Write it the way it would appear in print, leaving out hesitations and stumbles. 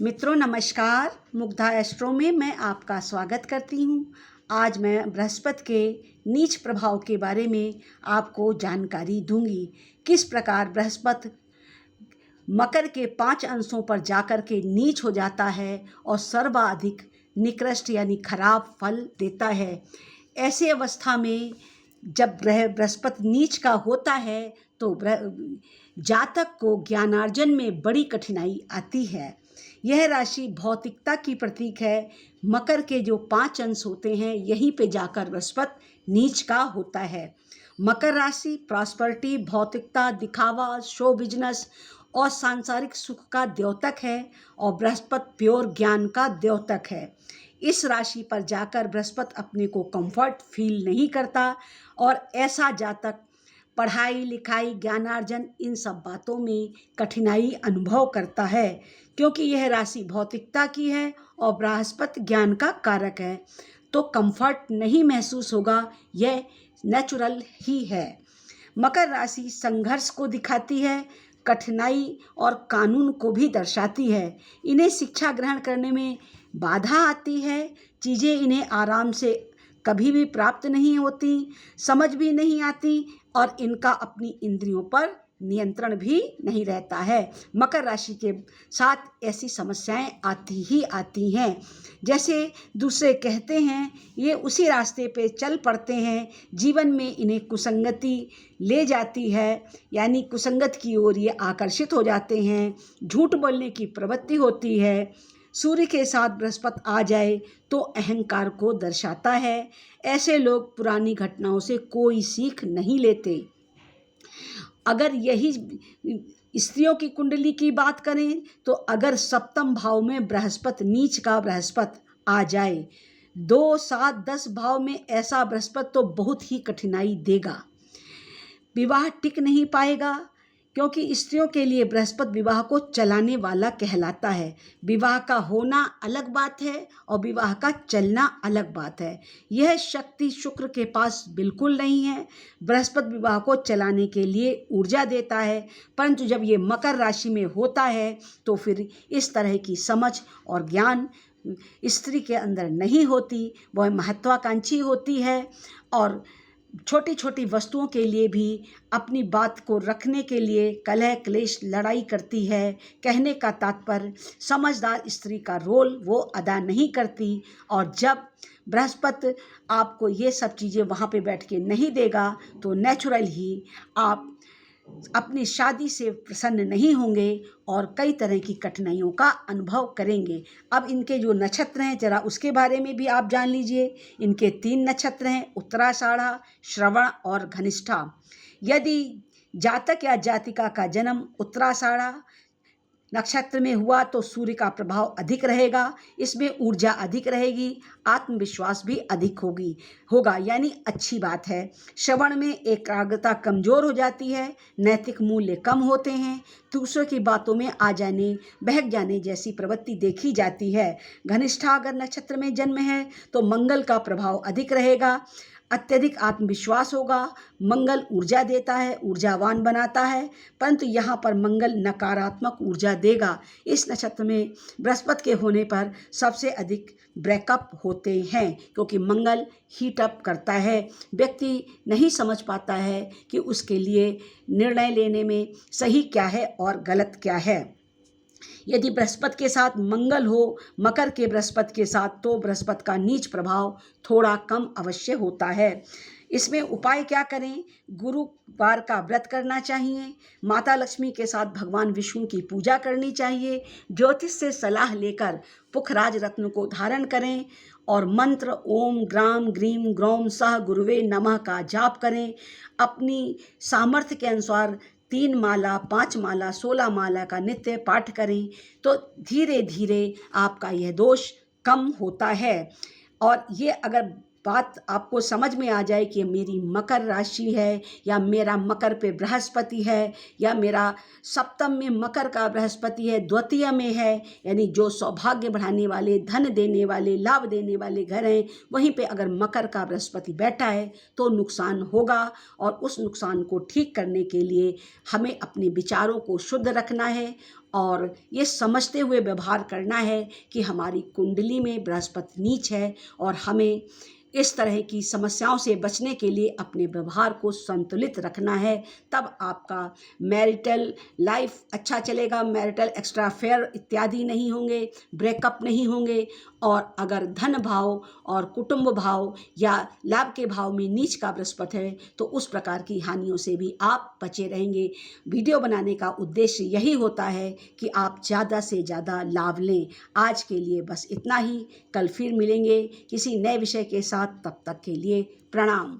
मित्रों नमस्कार। मुग्धा एस्ट्रो में मैं आपका स्वागत करती हूँ। आज मैं बृहस्पति के नीच प्रभाव के बारे में आपको जानकारी दूंगी। किस प्रकार बृहस्पति मकर के 5 अंशों पर जाकर के नीच हो जाता है और सर्वाधिक निकृष्ट यानी खराब फल देता है। ऐसी अवस्था में जब बृहस्पति नीच का होता है तो जातक को ज्ञानार्जन में बड़ी कठिनाई आती है। यह राशि भौतिकता की प्रतीक है। मकर के जो 5 अंश होते हैं यहीं पे जाकर बृहस्पति नीच का होता है। मकर राशि प्रॉस्पेरिटी, भौतिकता, दिखावा, शो बिजनेस और सांसारिक सुख का द्योतक है और बृहस्पति प्योर ज्ञान का द्योतक है। इस राशि पर जाकर बृहस्पति अपने को कंफर्ट फील नहीं करता और ऐसा जातक पढ़ाई लिखाई, ज्ञानार्जन इन सब बातों में कठिनाई अनुभव करता है, क्योंकि यह राशि भौतिकता की है और बृहस्पति ज्ञान का कारक है, तो कंफर्ट नहीं महसूस होगा। यह नेचुरल ही है। मकर राशि संघर्ष को दिखाती है, कठिनाई और कानून को भी दर्शाती है। इन्हें शिक्षा ग्रहण करने में बाधा आती है। चीज़ें इन्हें आराम से कभी भी प्राप्त नहीं होती, समझ भी नहीं आती और इनका अपनी इंद्रियों पर नियंत्रण भी नहीं रहता है। मकर राशि के साथ ऐसी समस्याएं आती ही आती हैं। जैसे दूसरे कहते हैं ये उसी रास्ते पे चल पड़ते हैं, जीवन में इन्हें कुसंगति ले जाती है, यानी कुसंगत की ओर ये आकर्षित हो जाते हैं। झूठ बोलने की प्रवृत्ति होती है। सूर्य के साथ बृहस्पति आ जाए तो अहंकार को दर्शाता है। ऐसे लोग पुरानी घटनाओं से कोई सीख नहीं लेते। अगर यही स्त्रियों की कुंडली की बात करें तो अगर सप्तम भाव में बृहस्पति नीच का बृहस्पति आ जाए, 2, 7, 10 भाव में ऐसा बृहस्पति तो बहुत ही कठिनाई देगा। विवाह टिक नहीं पाएगा, क्योंकि स्त्रियों के लिए बृहस्पति विवाह को चलाने वाला कहलाता है। विवाह का होना अलग बात है और विवाह का चलना अलग बात है। यह शक्ति शुक्र के पास बिल्कुल नहीं है। बृहस्पति विवाह को चलाने के लिए ऊर्जा देता है, परंतु जब ये मकर राशि में होता है तो फिर इस तरह की समझ और ज्ञान स्त्री के अंदर नहीं होती। वह महत्वाकांक्षी होती है और छोटी छोटी वस्तुओं के लिए भी अपनी बात को रखने के लिए कलह क्लेश लड़ाई करती है। कहने का तात्पर्य समझदार स्त्री का रोल वो अदा नहीं करती। और जब बृहस्पति आपको ये सब चीज़ें वहाँ पे बैठ के नहीं देगा तो नेचुरल ही आप अपनी शादी से प्रसन्न नहीं होंगे और कई तरह की कठिनाइयों का अनुभव करेंगे। अब इनके जो नक्षत्र हैं जरा उसके बारे में भी आप जान लीजिए। इनके 3 नक्षत्र हैं, उत्तराषाढ़ा, श्रवण और घनिष्ठा। यदि जातक या जातिका का जन्म उत्तराषाढ़ा नक्षत्र में हुआ तो सूर्य का प्रभाव अधिक रहेगा, इसमें ऊर्जा अधिक रहेगी, आत्मविश्वास भी अधिक होगा, यानी अच्छी बात है। श्रवण में एकाग्रता कमजोर हो जाती है, नैतिक मूल्य कम होते हैं, दूसरों की बातों में आ जाने बहक जाने जैसी प्रवृत्ति देखी जाती है। घनिष्ठा अगर नक्षत्र में जन्म है तो मंगल का प्रभाव अधिक रहेगा, अत्यधिक आत्मविश्वास होगा। मंगल ऊर्जा देता है, ऊर्जावान बनाता है, परंतु यहाँ पर मंगल नकारात्मक ऊर्जा देगा। इस नक्षत्र में बृहस्पति के होने पर सबसे अधिक ब्रेकअप होते हैं, क्योंकि मंगल हीट अप करता है। व्यक्ति नहीं समझ पाता है कि उसके लिए निर्णय लेने में सही क्या है और गलत क्या है। यदि बृहस्पति के साथ मंगल हो मकर के बृहस्पति के साथ तो बृहस्पति का नीच प्रभाव थोड़ा कम अवश्य होता है। इसमें उपाय क्या करें? गुरुवार का व्रत करना चाहिए, माता लक्ष्मी के साथ भगवान विष्णु की पूजा करनी चाहिए, ज्योतिष से सलाह लेकर पुखराज रत्न को धारण करें और मंत्र ओम ग्राम ग्रीम ग्रौम सह गुरुवे नमः का जाप करें। अपनी सामर्थ्य के अनुसार 3 माला, 5 माला, 16 माला का नित्य पाठ करें तो धीरे धीरे आपका यह दोष कम होता है। और ये अगर बात आपको समझ में आ जाए कि मेरी मकर राशि है या मेरा मकर पे बृहस्पति है या मेरा सप्तम में मकर का बृहस्पति है, द्वितीय में है, यानी जो सौभाग्य बढ़ाने वाले, धन देने वाले, लाभ देने वाले घर हैं, वहीं पे अगर मकर का बृहस्पति बैठा है तो नुकसान होगा। और उस नुकसान को ठीक करने के लिए हमें अपने विचारों को शुद्ध रखना है और ये समझते हुए व्यवहार करना है कि हमारी कुंडली में बृहस्पति नीच है और हमें इस तरह की समस्याओं से बचने के लिए अपने व्यवहार को संतुलित रखना है। तब आपका मैरिटल लाइफ अच्छा चलेगा, मैरिटल एक्स्ट्रा अफेयर इत्यादि नहीं होंगे, ब्रेकअप नहीं होंगे। और अगर धन भाव और कुटुंब भाव या लाभ के भाव में नीच का बृहस्पति है तो उस प्रकार की हानियों से भी आप बचे रहेंगे। वीडियो बनाने का उद्देश्य यही होता है कि आप ज़्यादा से ज़्यादा लाभ लें। आज के लिए बस इतना ही, कल फिर मिलेंगे किसी नए विषय के साथ। तब तक के लिए प्रणाम।